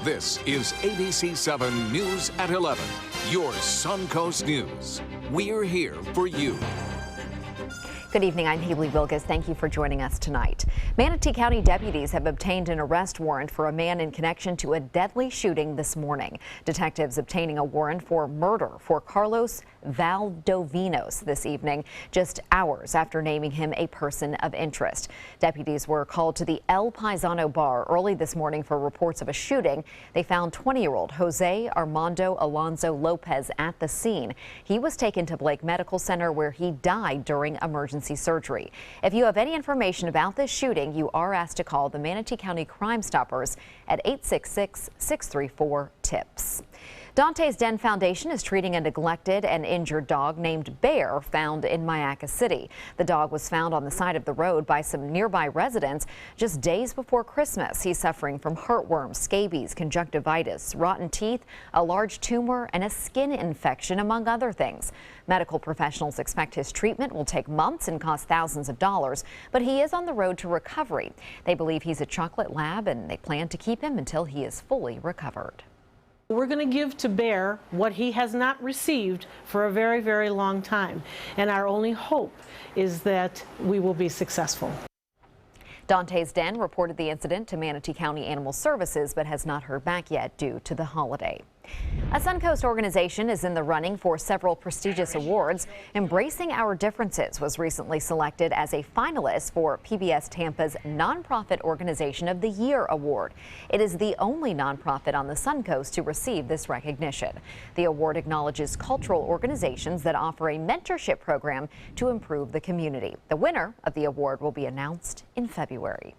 This is ABC7 News at 11, your Suncoast News. We're here for you. Good evening, I'm Haley Wilgus. Thank you for joining us tonight. Manatee County deputies have obtained an arrest warrant for a man in connection to a deadly shooting this morning. Detectives obtaining a warrant for murder for Carlos Valdovinos this evening, just hours after naming him a person of interest. Deputies were called to the El Paisano bar early this morning for reports of a shooting. They found 20-year-old Jose Armando Alonso Lopez at the scene. He was taken to Blake Medical Center where he died during emergency surgery. If you have any information about this shooting, you are asked to call the Manatee County Crime Stoppers at 866-634-TIPS. Dante's Den Foundation is treating a neglected and injured dog named Bear found in Mayaca City. The dog was found on the side of the road by some nearby residents just days before Christmas. He's suffering from heartworms, scabies, conjunctivitis, rotten teeth, a large tumor, and a skin infection, among other things. Medical professionals expect his treatment will take months and cost thousands of dollars, but he is on the road to recovery. They believe he's a chocolate lab, and they plan to keep him until he is fully recovered. We're going to give to Bear what he has not received for a very, very long time. And our only hope is that we will be successful. Dante's Den reported the incident to Manatee County Animal Services, but has not heard back yet due to the holiday. A Suncoast organization is in the running for several prestigious awards. Embracing Our Differences was recently selected as a finalist for PBS Tampa's Nonprofit Organization of the Year award. It is the only nonprofit on the Suncoast to receive this recognition. The award acknowledges cultural organizations that offer a mentorship program to improve the community. The winner of the award will be announced in February.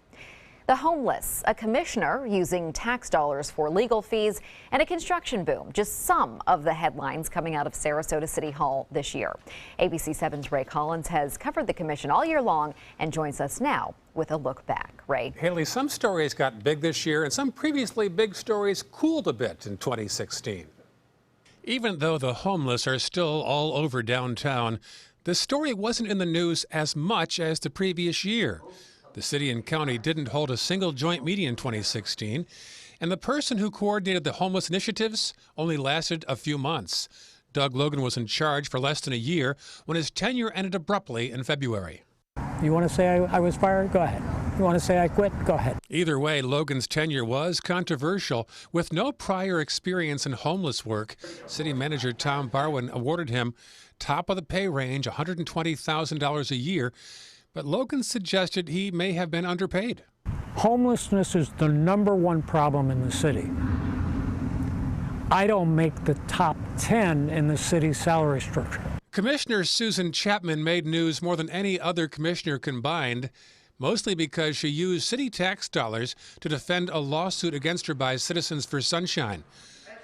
The homeless, a commissioner using tax dollars for legal fees, and a construction boom. Just some of the headlines coming out of Sarasota City Hall this year. ABC7's Ray Collins has covered the commission all year long and joins us now with a look back. Ray. Haley, some stories got big this year and some previously big stories cooled a bit in 2016. Even though the homeless are still all over downtown, the story wasn't in the news as much as the previous year. The city and county didn't hold a single joint meeting in 2016, and the person who coordinated the homeless initiatives only lasted a few months. Doug Logan was in charge for less than a year when his tenure ended abruptly in February. You want to say I was fired? Go ahead. You want to say I quit? Go ahead. Either way, Logan's tenure was controversial. With no prior experience in homeless work, city manager Tom Barwin awarded him top of the pay range, $120,000 a year. But Logan suggested he may have been underpaid. Homelessness is the #1 problem in the city. I don't make the top 10 in the city's salary structure. Commissioner Susan Chapman made news more than any other commissioner combined, mostly because she used city tax dollars to defend a lawsuit against her by Citizens for Sunshine.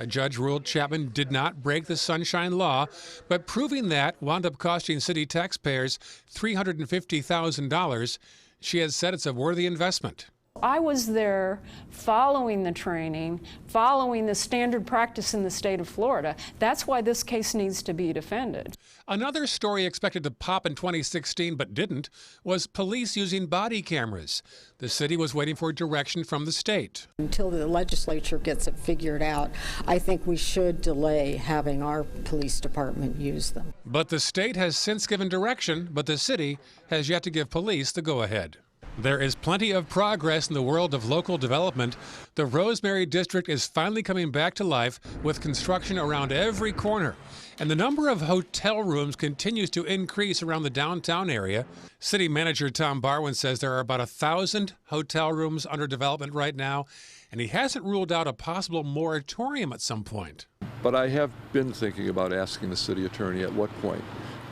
A judge ruled Chapman did not break the Sunshine Law, but proving that wound up costing city taxpayers $350,000. She has said it's a worthy investment. I was there following the training, following the standard practice in the state of Florida. That's why this case needs to be defended. Another story expected to pop in 2016 but didn't was police using body cameras. The city was waiting for direction from the state. Until the legislature gets it figured out, I think we should delay having our police department use them. But the state has since given direction, but the city has yet to give police the go-ahead. There is plenty of progress in the world of local development. The Rosemary District is finally coming back to life with construction around every corner. And the number of hotel rooms continues to increase around the downtown area. City Manager Tom Barwin says there are about 1,000 hotel rooms under development right now, and he hasn't ruled out a possible moratorium at some point. But I have been thinking about asking the city attorney at what point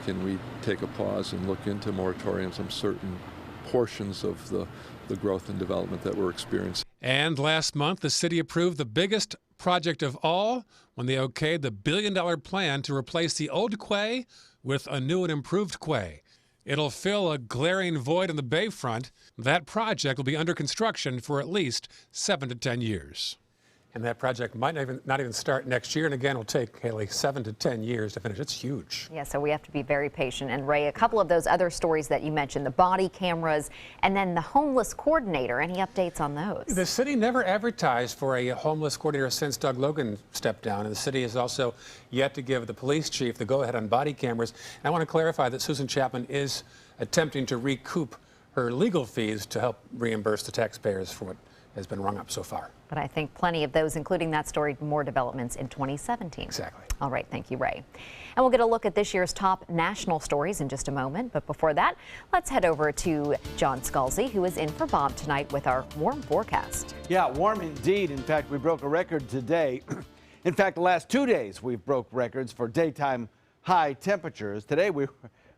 can we take a pause and look into moratoriums on certain portions of the growth and development that we're experiencing. And last month, the city approved the biggest project of all when they okayed the billion-dollar plan to replace the old quay with a new and improved quay. It'll fill a glaring void on the bayfront. That project will be under construction for at least 7 to 10 years. And that project might not even start next year. And again, it'll take, Haley, 7 to 10 years to finish. It's huge. Yeah, so we have to be very patient. And Ray, a couple of those other stories that you mentioned, the body cameras and then the homeless coordinator. Any updates on those? The city never advertised for a homeless coordinator since Doug Logan stepped down. And the city has also yet to give the police chief the go-ahead on body cameras. And I want to clarify that Susan Chapman is attempting to recoup her legal fees to help reimburse the taxpayers for what has been rung up so far. But I think plenty of those, including that story, more developments in 2017. Exactly. All right, thank you, Ray. And we'll get a look at this year's top national stories in just a moment. But before that, let's head over to John Scalzi, who is in for Bob tonight with our warm forecast. Yeah, warm indeed. In fact, we broke a record today. In fact, the last 2 days we've broke records for daytime high temperatures. Today we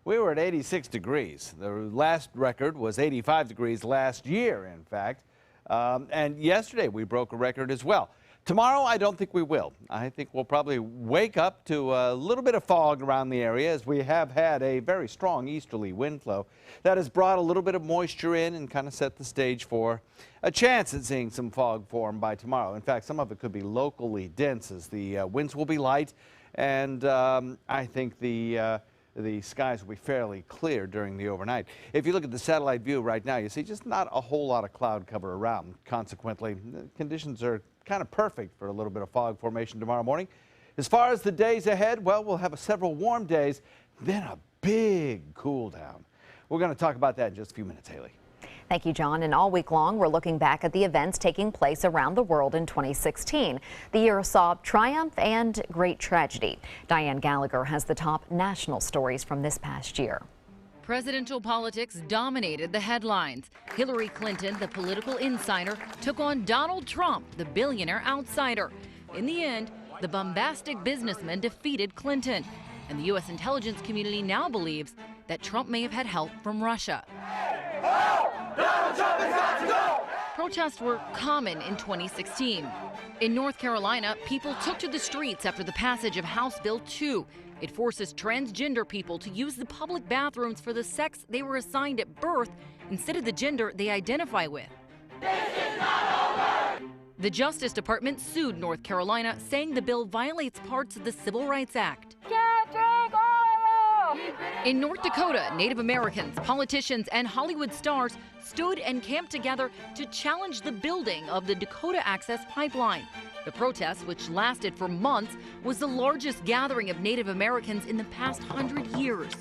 were at 86 degrees. The last record was 85 degrees last year, in fact. And yesterday we broke a record as well. Tomorrow I don't think we will. I think we'll probably wake up to a little bit of fog around the area, as we have had a very strong easterly wind flow that has brought a little bit of moisture in and kind of set the stage for a chance at seeing some fog form by tomorrow. In fact, some of it could be locally dense, as the winds will be light, and I think the skies will be fairly clear during the overnight. If you look at the satellite view right now, you see just not a whole lot of cloud cover around. Consequently, the conditions are kind of perfect for a little bit of fog formation tomorrow morning. As far as the days ahead, well, we'll have several warm days, then a big cool down. We're going to talk about that in just a few minutes, Haley. Thank you, John. And all week long, we're looking back at the events taking place around the world in 2016. The year saw triumph and great tragedy. Diane Gallagher has the top national stories from this past year. Presidential politics dominated the headlines. Hillary Clinton, the political insider, took on Donald Trump, the billionaire outsider. In the end, the bombastic businessman defeated Clinton. And the U.S. intelligence community now believes that Trump may have had help from Russia. Protests were common in 2016. In North Carolina, people took to the streets after the passage of House Bill 2. It forces transgender people to use the public bathrooms for the sex they were assigned at birth instead of the gender they identify with. This is not over! The Justice Department sued North Carolina, saying the bill violates parts of the Civil Rights Act. Can't drink oil! In North Dakota, Native Americans, politicians, and Hollywood stars stood and camped together to challenge the building of the Dakota Access Pipeline. The protest, which lasted for months, was the largest gathering of Native Americans in the past 100 years.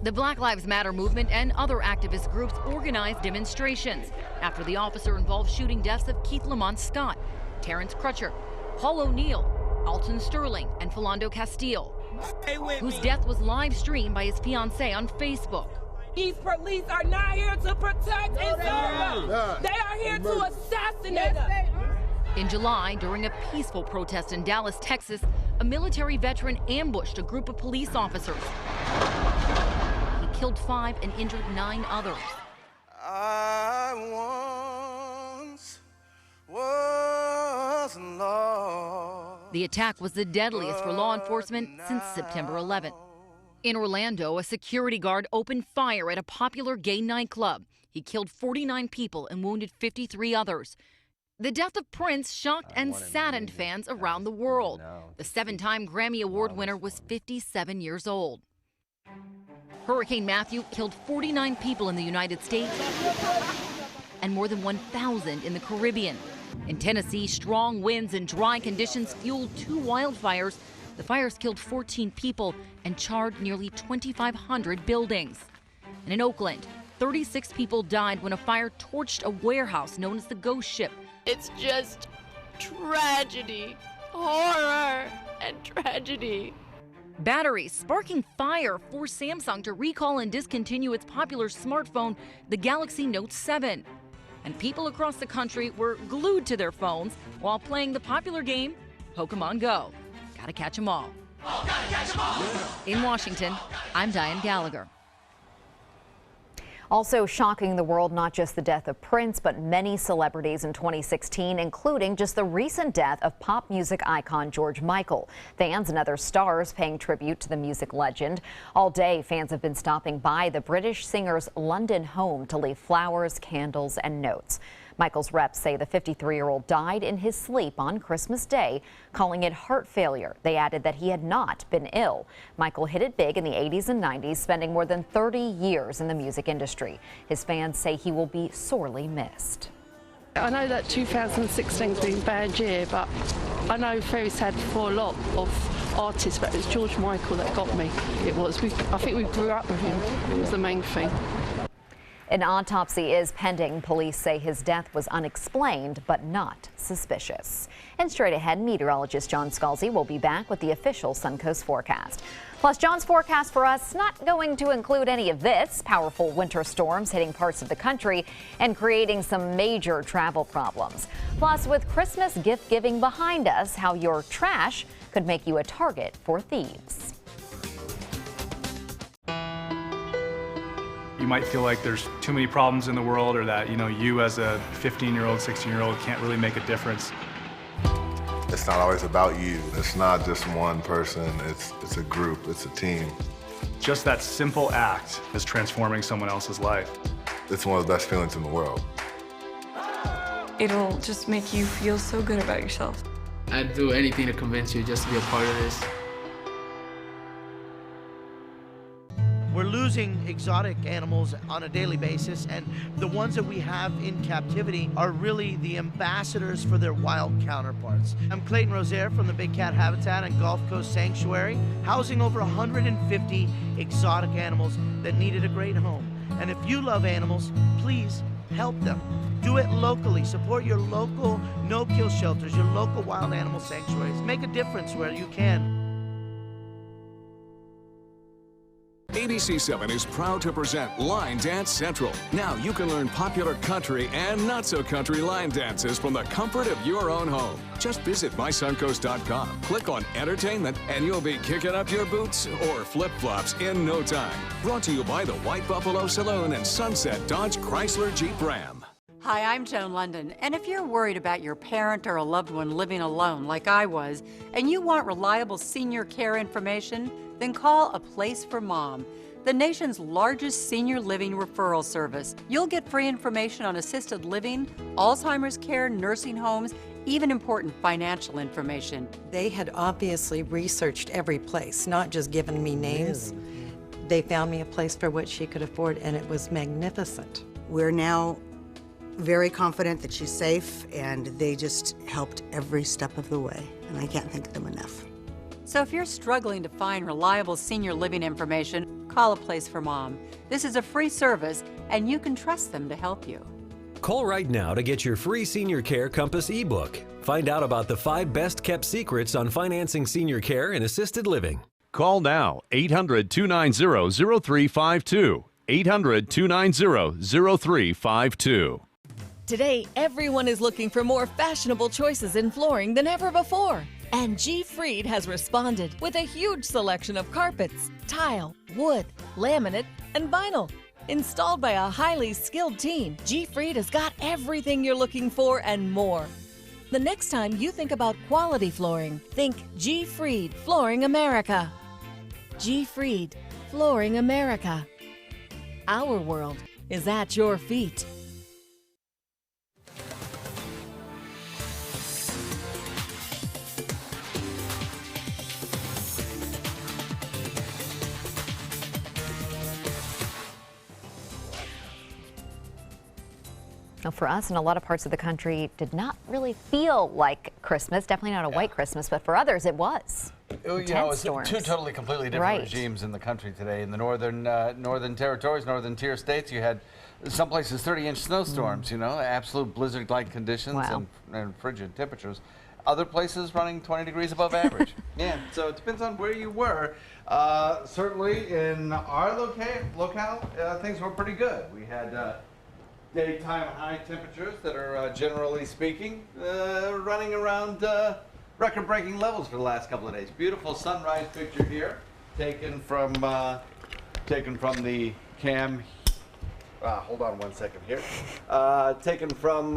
The Black Lives Matter movement and other activist groups organized demonstrations after the officer-involved shooting deaths of Keith Lamont Scott, Terrence Crutcher, Paul O'Neill, Alton Sterling, and Philando Castile, whose death was live-streamed by his fiancée on Facebook. These police are not here to protect and serve us. They are here to assassinate us. In July, during a peaceful protest in Dallas, Texas, a military veteran ambushed a group of police officers. He killed 5 and injured 9 others. I once was lost. The attack was the deadliest for law enforcement since September 11th. In Orlando, a security guard opened fire at a popular gay nightclub. He killed 49 people and wounded 53 others. The death of Prince shocked and saddened fans around the world. The 7-time Grammy Award winner was 57 years old. Hurricane Matthew killed 49 people in the United States and more than 1,000 in the Caribbean. In Tennessee, strong winds and dry conditions fueled 2 wildfires. The fires killed 14 people and charred nearly 2,500 buildings. And in Oakland, 36 people died when a fire torched a warehouse known as the Ghost Ship. It's just tragedy, horror, and tragedy. Batteries sparking fire forced Samsung to recall and discontinue its popular smartphone, the Galaxy Note 7. And people across the country were glued to their phones while playing the popular game Pokemon Go. Gotta catch 'em all. Oh, gotta catch 'em all. In Washington, I'm Diane Gallagher. Also shocking the world, not just the death of Prince, but many celebrities in 2016, including just the recent death of pop music icon George Michael. Fans and other stars paying tribute to the music legend. All day, fans have been stopping by the British singer's London home to leave flowers, candles, and notes. Michael's reps say the 53-year-old died in his sleep on Christmas Day, calling it heart failure. They added that he had not been ill. Michael hit it big in the 80s and 90s, spending more than 30 years in the music industry. His fans say he will be sorely missed. I know that 2016's been a bad year, but I know very sad for a lot of artists, but it was George Michael that got me. It was. I think we grew up with him. It was the main thing. An autopsy is pending. Police say his death was unexplained, but not suspicious. And straight ahead, meteorologist John Scalzi will be back with the official Suncoast forecast. Plus, John's forecast for us not going to include any of this. Powerful winter storms hitting parts of the country and creating some major travel problems. Plus, with Christmas gift giving behind us, how your trash could make you a target for thieves. You might feel like there's too many problems in the world, or that, you as a 15-year-old, 16-year-old can't really make a difference. It's not always about you. It's not just one person. It's a group. It's a team. Just that simple act is transforming someone else's life. It's one of the best feelings in the world. It'll just make you feel so good about yourself. I'd do anything to convince you just to be a part of this. We're losing exotic animals on a daily basis, and the ones that we have in captivity are really the ambassadors for their wild counterparts. I'm Clayton Rozier from the Big Cat Habitat and Gulf Coast Sanctuary, housing over 150 exotic animals that needed a great home. And if you love animals, please help them. Do it locally. Support your local no-kill shelters, your local wild animal sanctuaries. Make a difference where you can. ABC7 is proud to present Line Dance Central. Now you can learn popular country and not-so-country line dances from the comfort of your own home. Just visit mysuncoast.com, click on Entertainment, and you'll be kicking up your boots or flip-flops in no time. Brought to you by the White Buffalo Saloon and Sunset Dodge Chrysler Jeep Ram. Hi, I'm Joan London, and if you're worried about your parent or a loved one living alone like I was, and you want reliable senior care information, then call A Place for Mom, the nation's largest senior living referral service. You'll get free information on assisted living, Alzheimer's care, nursing homes, even important financial information. They had obviously researched every place, not just given me names. They found me a place for what she could afford, and it was magnificent. We're now very confident that she's safe, and they just helped every step of the way, and I can't thank them enough. So if you're struggling to find reliable senior living information, call A Place for Mom. This is a free service, and you can trust them to help you. Call right now to get your free Senior Care Compass ebook. Find out about the 5 best-kept secrets on financing senior care and assisted living. Call now, 800-290-0352. 800-290-0352. Today, everyone is looking for more fashionable choices in flooring than ever before. And G. Fried has responded with a huge selection of carpets, tile, wood, laminate, and vinyl. Installed by a highly skilled team, G. Fried has got everything you're looking for and more. The next time you think about quality flooring, think G. Fried Flooring America. G. Fried Flooring America. Our world is at your feet. Now, for us in a lot of parts of the country, did not really feel like Christmas. Definitely not a white Christmas, but for others it was. It's two totally, completely different regimes in the country today. In the northern territories, northern tier states, you had some places 30-inch snowstorms. Absolute blizzard-like conditions and frigid temperatures. Other places running 20 degrees above average. Yeah, so it depends on where you were. Certainly in our locale, things were pretty good. We had daytime high temperatures that are, generally speaking, running around record-breaking levels for the last couple of days. Beautiful sunrise picture here, taken from the cam. Hold on one second here. Taken from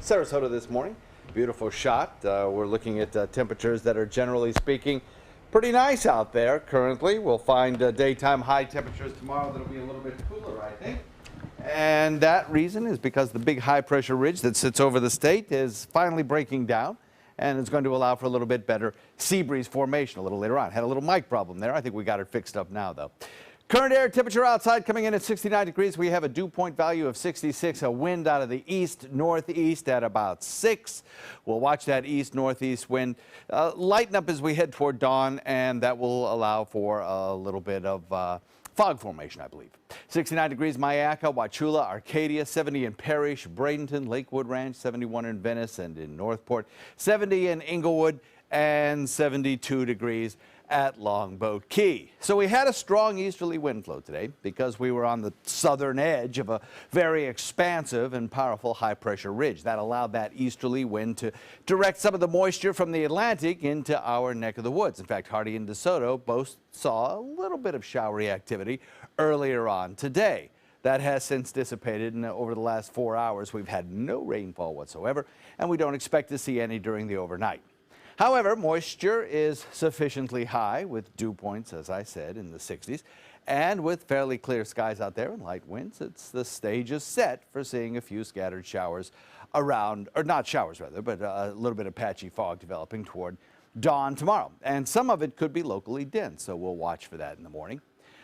Sarasota this morning. Beautiful shot. We're looking at temperatures that are, generally speaking, pretty nice out there currently. We'll find daytime high temperatures tomorrow that'll be a little bit cooler, I think. And that reason is because the big high-pressure ridge that sits over the state is finally breaking down, and it's going to allow for a little bit better sea breeze formation a little later on. Had a little mic problem there. I think we got it fixed up now, though. Current air temperature outside coming in at 69 degrees. We have a dew point value of 66, a wind out of the east-northeast at about 6. We'll watch that east-northeast wind lighten up as we head toward dawn, and that will allow for a little bit of fog formation, I believe. 69 degrees, Myakka, Wauchula, Arcadia, 70 in Parrish, Bradenton, Lakewood Ranch, 71 in Venice and in Northport, 70 in Inglewood, and 72 degrees at Longboat Key. So we had a strong easterly wind flow today because we were on the southern edge of a very expansive and powerful high-pressure ridge. That allowed that easterly wind to direct some of the moisture from the Atlantic into our neck of the woods. In fact, Hardy and DeSoto both saw a little bit of showery activity earlier on today. That has since dissipated, and over the last 4 hours, we've had no rainfall whatsoever, and we don't expect to see any during the overnight. However, moisture is sufficiently high with dew points, as I said, in the 60s. And with fairly clear skies out there and light winds, the stage is set for seeing a few scattered showers around, or not showers rather, but a little bit of patchy fog developing toward dawn tomorrow. And some of it could be locally dense, so we'll watch for that in the morning.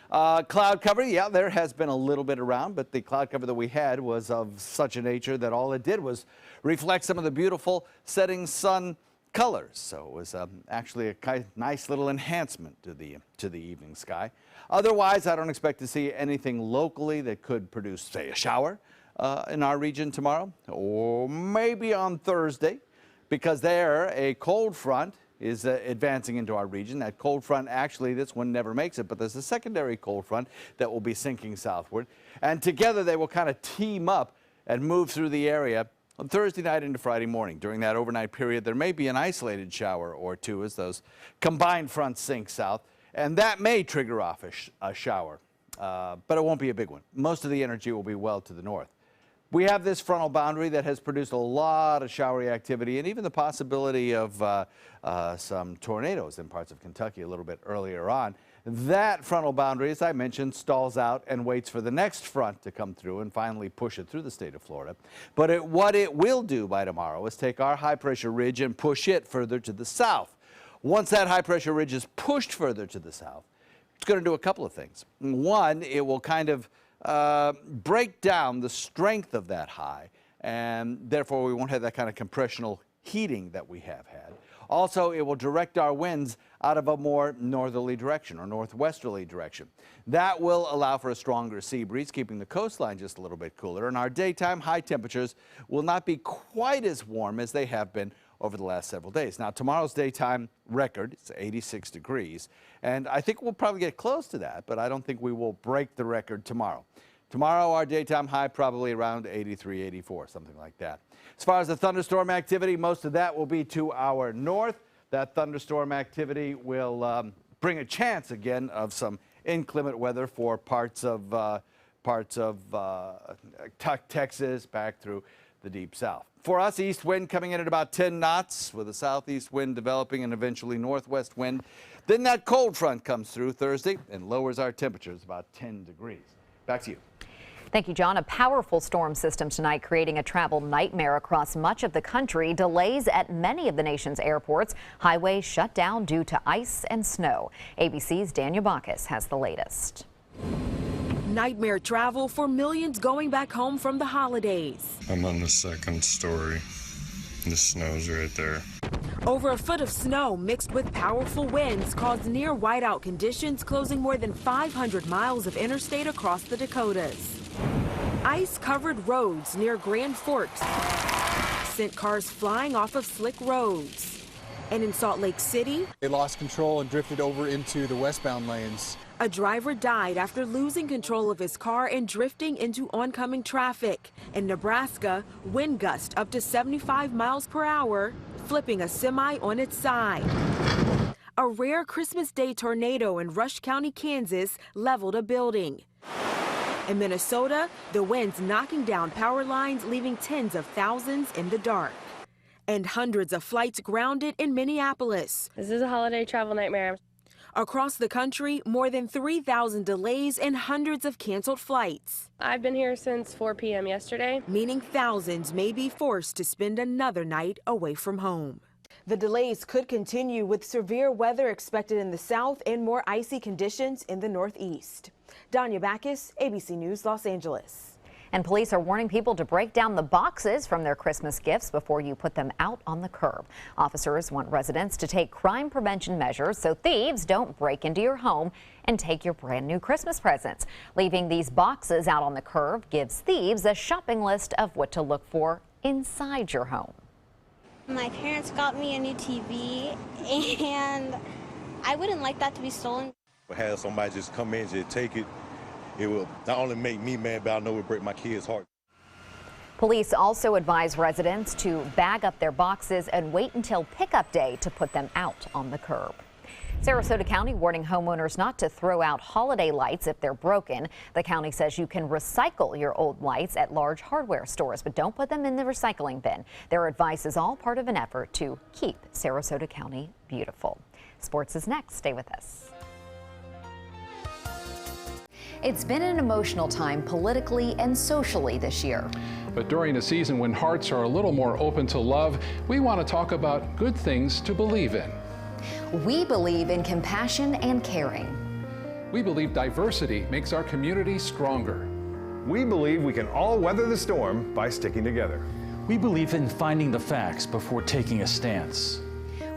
Cloud cover, yeah, there has been a little bit around, but the cloud cover that we had was of such a nature that all it did was reflect some of the beautiful setting sun colors. So it was actually a nice little enhancement to the evening sky. Otherwise, I don't expect to see anything locally that could produce, say, a shower in our region tomorrow, or maybe on Thursday, because there a cold front is advancing into our region. That cold front, actually, this one never makes it, but there's a secondary cold front that will be sinking southward. And together they will kind of team up and move through the area on Thursday night into Friday morning. During that overnight period, there may be an isolated shower or two as those combined fronts sink south, and that may trigger off a shower, but it won't be a big one. Most of the energy will be well to the north. We have this frontal boundary that has produced a lot of showery activity and even the possibility of some tornadoes in parts of Kentucky a little bit earlier on. That frontal boundary, as I mentioned, stalls out and waits for the next front to come through and finally push it through the state of Florida. But what it will do by tomorrow is take our high-pressure ridge and push it further to the south. Once that high-pressure ridge is pushed further to the south, it's going to do a couple of things. One, it will kind of break down the strength of that high, and therefore we won't have that kind of compressional heating that we have had. Also, it will direct our winds out of a more northerly direction or northwesterly direction. That will allow for a stronger sea breeze, keeping the coastline just a little bit cooler, and our daytime high temperatures will not be quite as warm as they have been over the last several days. Now, tomorrow's daytime record is 86 degrees, and I think we'll probably get close to that, but I don't think we will break the record tomorrow. Tomorrow, our daytime high probably around 83, 84, something like that. As far as the thunderstorm activity, most of that will be to our north. That thunderstorm activity will bring a chance again of some inclement weather for parts of Texas back through the deep south. For us, east wind coming in at about 10 knots with a southeast wind developing and eventually northwest wind. Then that cold front comes through Thursday and lowers our temperatures about 10 degrees. Back to you. Thank you, John. A powerful storm system tonight creating a travel nightmare across much of the country. Delays at many of the nation's airports. Highways shut down due to ice and snow. ABC's Daniel Bacchus has the latest. Nightmare travel for millions going back home from the holidays. I'm on the second story. The snow's right there. Over a foot of snow mixed with powerful winds caused near whiteout conditions, closing more than 500 miles of interstate across the Dakotas. Ice-covered roads near Grand Forks sent cars flying off of slick roads. And in Salt Lake City, they lost control and drifted over into the westbound lanes. A driver died after losing control of his car and drifting into oncoming traffic. In Nebraska, wind gusts up to 75 miles per hour, flipping a semi on its side. A rare Christmas Day tornado in Rush County, Kansas, leveled a building. In Minnesota, the winds knocking down power lines, leaving tens of thousands in the dark. And hundreds of flights grounded in Minneapolis. This is a holiday travel nightmare. Across the country, more than 3,000 delays and hundreds of canceled flights. I've been here since 4 p.m. yesterday. Meaning thousands may be forced to spend another night away from home. The delays could continue with severe weather expected in the south and more icy conditions in the northeast. Danya Backus, ABC News, Los Angeles. And police are warning people to break down the boxes from their Christmas gifts before you put them out on the curb. Officers want residents to take crime prevention measures so thieves don't break into your home and take your brand new Christmas presents. Leaving these boxes out on the curb gives thieves a shopping list of what to look for inside your home. My parents got me a new TV, and I wouldn't like that to be stolen. Have somebody just come in and just take it. It will not only make me mad, but I know it will break my kids' heart. Police also advise residents to bag up their boxes and wait until pickup day to put them out on the curb. Sarasota County warning homeowners not to throw out holiday lights if they're broken. The county says you can recycle your old lights at large hardware stores, but don't put them in the recycling bin. Their advice is all part of an effort to keep Sarasota County beautiful. Sports is next. Stay with us. It's been an emotional time politically and socially this year. But during a season when hearts are a little more open to love, we want to talk about good things to believe in. We believe in compassion and caring. We believe diversity makes our community stronger. We believe we can all weather the storm by sticking together. We believe in finding the facts before taking a stance.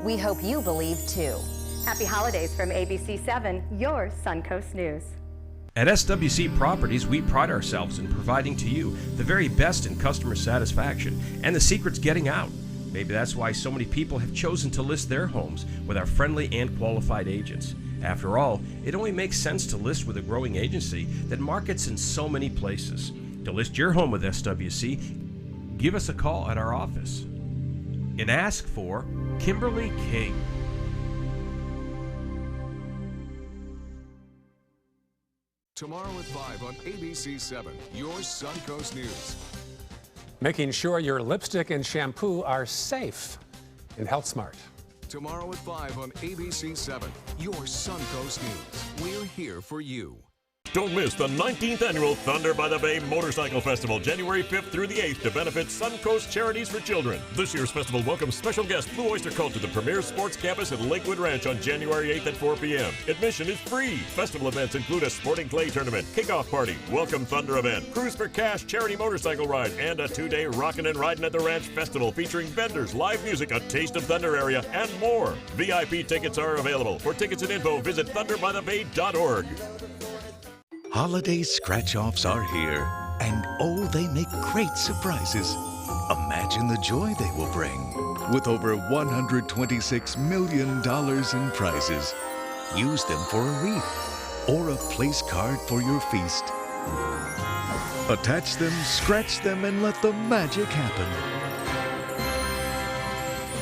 We hope you believe too. Happy holidays from ABC7, your Suncoast News. At SWC Properties, we pride ourselves in providing to you the very best in customer satisfaction, and the secret's getting out. Maybe that's why so many people have chosen to list their homes with our friendly and qualified agents. After all, it only makes sense to list with a growing agency that markets in so many places. To list your home with SWC, give us a call at our office and ask for Kimberly King. Tomorrow at 5 on ABC7, your Suncoast News. Making sure your lipstick and shampoo are safe in HealthSmart. Tomorrow at 5 on ABC7, your Suncoast News. We're here for you. Don't miss the 19th annual Thunder by the Bay Motorcycle Festival, January 5th through the 8th, to benefit Suncoast Charities for Children. This year's festival welcomes special guest Blue Oyster Cult to the premier sports campus at Lakewood Ranch on January 8th at 4 p.m. Admission is free. Festival events include a sporting clay tournament, kickoff party, welcome Thunder event, Cruise for Cash charity motorcycle ride, and a 2-day Rockin' and Ridin' at the Ranch festival featuring vendors, live music, a Taste of Thunder area, and more. VIP tickets are available. For tickets and info, visit thunderbythebay.org. Holiday scratch-offs are here, and oh, they make great surprises. Imagine the joy they will bring. With over $126 million in prizes, use them for a wreath or a place card for your feast. Attach them, scratch them, and let the magic happen.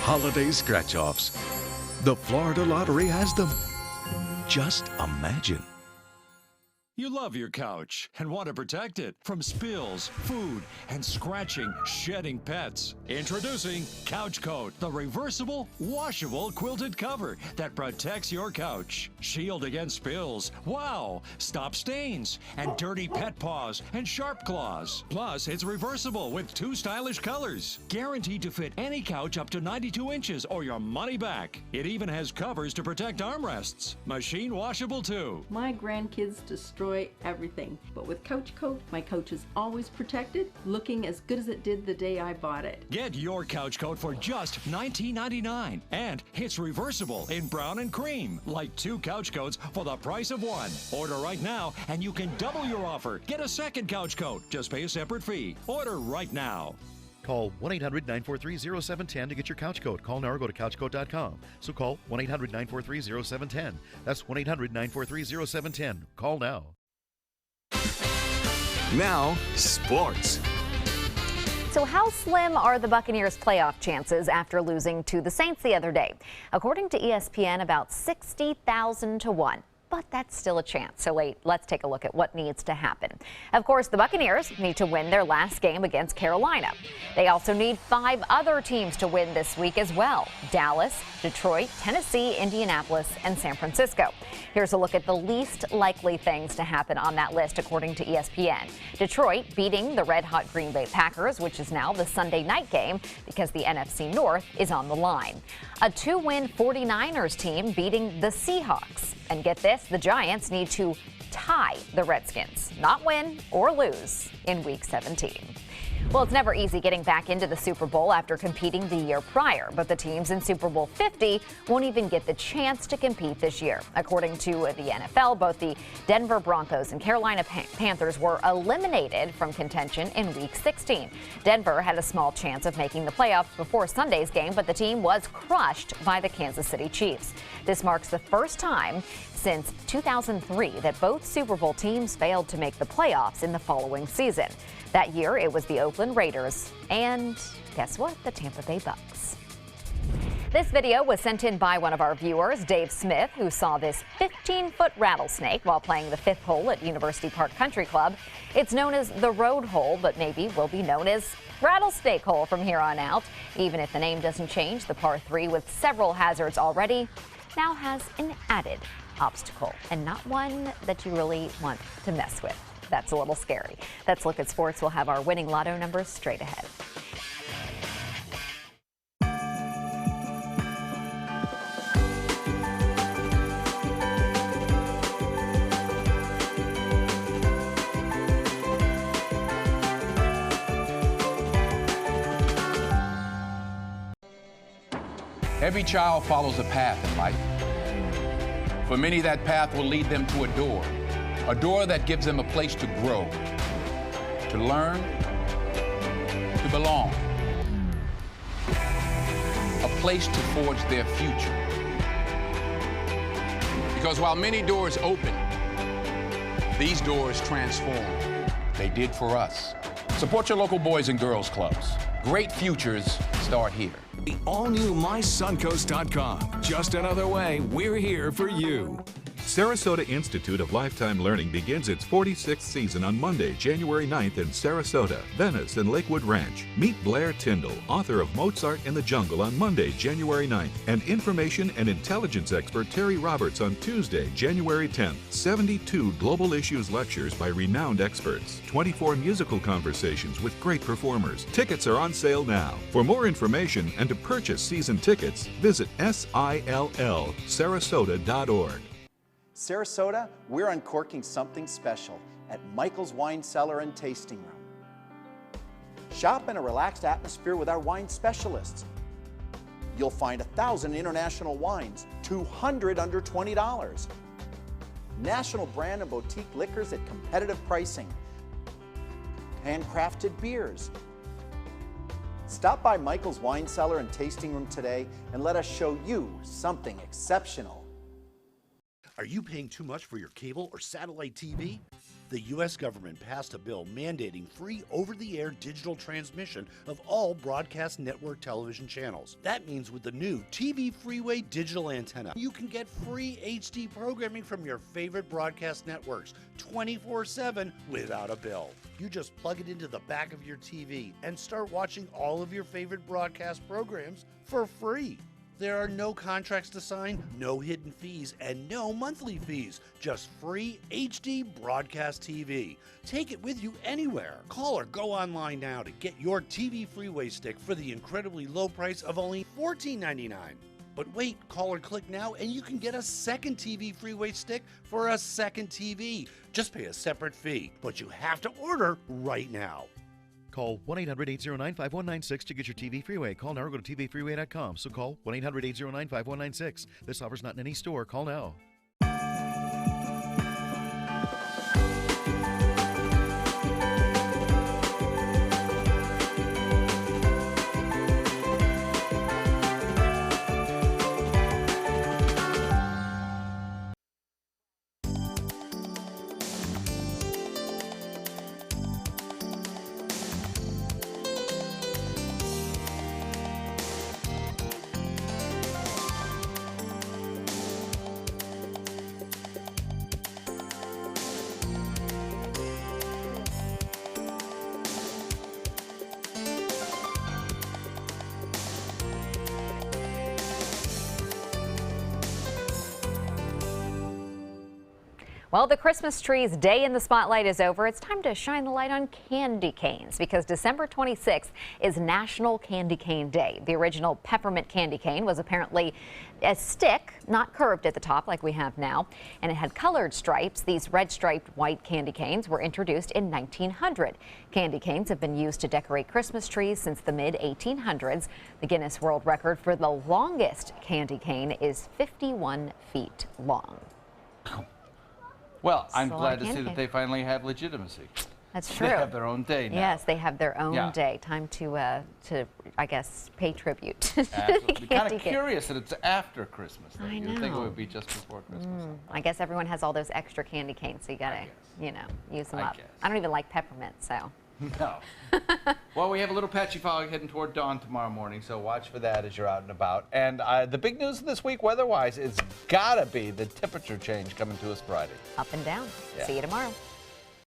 Holiday scratch-offs. The Florida Lottery has them. Just imagine. You love your couch and want to protect it from spills, food, and scratching, shedding pets. Introducing Couch Coat, the reversible, washable quilted cover that protects your couch. Shield against spills. Wow! Stop stains and dirty pet paws and sharp claws. Plus, it's reversible with 2 stylish colors. Guaranteed to fit any couch up to 92 inches or your money back. It even has covers to protect armrests. Machine washable too. My grandkids destroy everything, but with Couch Coat, my couch is always protected, looking as good as it did the day I bought it. Get your Couch Coat for just $19.99, and it's reversible in brown and cream, like 2 couch coats for the price of 1. Order right now, and you can double your offer. Get a second Couch Coat. Just pay a separate fee. Order right now. Call 1-800-943-0710 to get your couch coat. Call now or go to couchcoat.com. So call 1-800-943-0710. That's 1-800-943-0710. Call now. Now, sports. So how slim are the Buccaneers' playoff chances after losing to the Saints the other day? According to ESPN, about 60,000 to 1. but that's still a chance. So let's take a look at what needs to happen. Of course, the Buccaneers need to win their last game against Carolina. They also need 5 other teams to win this week as well: Dallas, Detroit, Tennessee, Indianapolis, and San Francisco. Here's a look at the least likely things to happen on that list according to ESPN. Detroit beating the red-hot Green Bay Packers, which is now the Sunday night game because the NFC North is on the line. A 2-win 49ers team beating the Seahawks. And get this, the Giants need to tie the Redskins, not win or lose in Week 17. Well, it's never easy getting back into the Super Bowl after competing the year prior, but the teams in Super Bowl 50 won't even get the chance to compete this year. According to the NFL, both the Denver Broncos and Carolina Panthers were eliminated from contention in Week 16. Denver had a small chance of making the playoffs before Sunday's game, but the team was crushed by the Kansas City Chiefs. This marks the first time since 2003 that both Super Bowl teams failed to make the playoffs in the following season. That year, it was the Oakland Raiders and, guess what, the Tampa Bay Bucks. This video was sent in by one of our viewers, Dave Smith, who saw this 15-foot rattlesnake while playing the 5th hole at University Park Country Club. It's known as the Road Hole, but maybe will be known as Rattlesnake Hole from here on out. Even if the name doesn't change, the par 3 with several hazards already now has an added obstacle, and not one that you really want to mess with. That's a little scary. That's Look at Sports. We'll have our winning lotto numbers straight ahead. Every child follows a path in life. For many, that path will lead them to a door that gives them a place to grow, to learn, to belong, a place to forge their future. Because while many doors open, these doors transform. They did for us. Support your local Boys and Girls Clubs. Great futures start here. The all-new MySuncoast.com. Just another way we're here for you. Sarasota Institute of Lifetime Learning begins its 46th season on Monday, January 9th in Sarasota, Venice, and Lakewood Ranch. Meet Blair Tyndall, author of Mozart in the Jungle, on Monday, January 9th, and information and intelligence expert Terry Roberts on Tuesday, January 10th. 72 global issues lectures by renowned experts, 24 musical conversations with great performers. Tickets are on sale now. For more information and to purchase season tickets, visit SILLSarasota.org. Sarasota, we're uncorking something special at Michael's Wine Cellar and Tasting Room. Shop in a relaxed atmosphere with our wine specialists. You'll find 1,000 international wines, 200 under $20. National brand and boutique liquors at competitive pricing. Handcrafted beers. Stop by Michael's Wine Cellar and Tasting Room today and let us show you something exceptional. Are you paying too much for your cable or satellite TV? The U.S. government passed a bill mandating free over-the-air digital transmission of all broadcast network television channels. That means with the new TV Freeway digital antenna, you can get free HD programming from your favorite broadcast networks 24/7 without a bill. You just plug it into the back of your TV and start watching all of your favorite broadcast programs for free. There are no contracts to sign, no hidden fees, and no monthly fees. Just free HD broadcast TV. Take it with you anywhere. Call or go online now to get your TV Freeway stick for the incredibly low price of only $14.99. But wait, call or click now and you can get a second TV Freeway stick for a second TV. Just pay a separate fee, but you have to order right now. Call 1-800-809-5196 to get your TV Freeway. Call now or go to tvfreeway.com. So call 1-800-809-5196. This offer's not in any store. Call now. Well, the Christmas tree's day in the spotlight is over. It's time to shine the light on candy canes because December 26th is National Candy Cane Day. The original peppermint candy cane was apparently a stick, not curved at the top like we have now, and it had colored stripes. These red striped white candy canes were introduced in 1900. Candy canes have been used to decorate Christmas trees since the mid-1800s. The Guinness World Record for the longest candy cane is 51 feet long. Well, I'm So glad to candy see that cane. they finally have legitimacy. That's true. They have their own day now. Yes, they have their own Yeah. day. Time to I guess, pay tribute to the Absolutely. Kind candy of cane. curious that it's after Christmas. Though. I You'd think it know. would be just before Christmas. I guess everyone has all those extra candy canes, so you gotta, use them I up. guess. I don't even like peppermint, so. No. Well, we have a little patchy fog heading toward dawn tomorrow morning, so watch for that as you're out and about. And the big news this week, weather-wise, it's gotta be the temperature change coming to us Friday. Up and down. Yeah. See you tomorrow.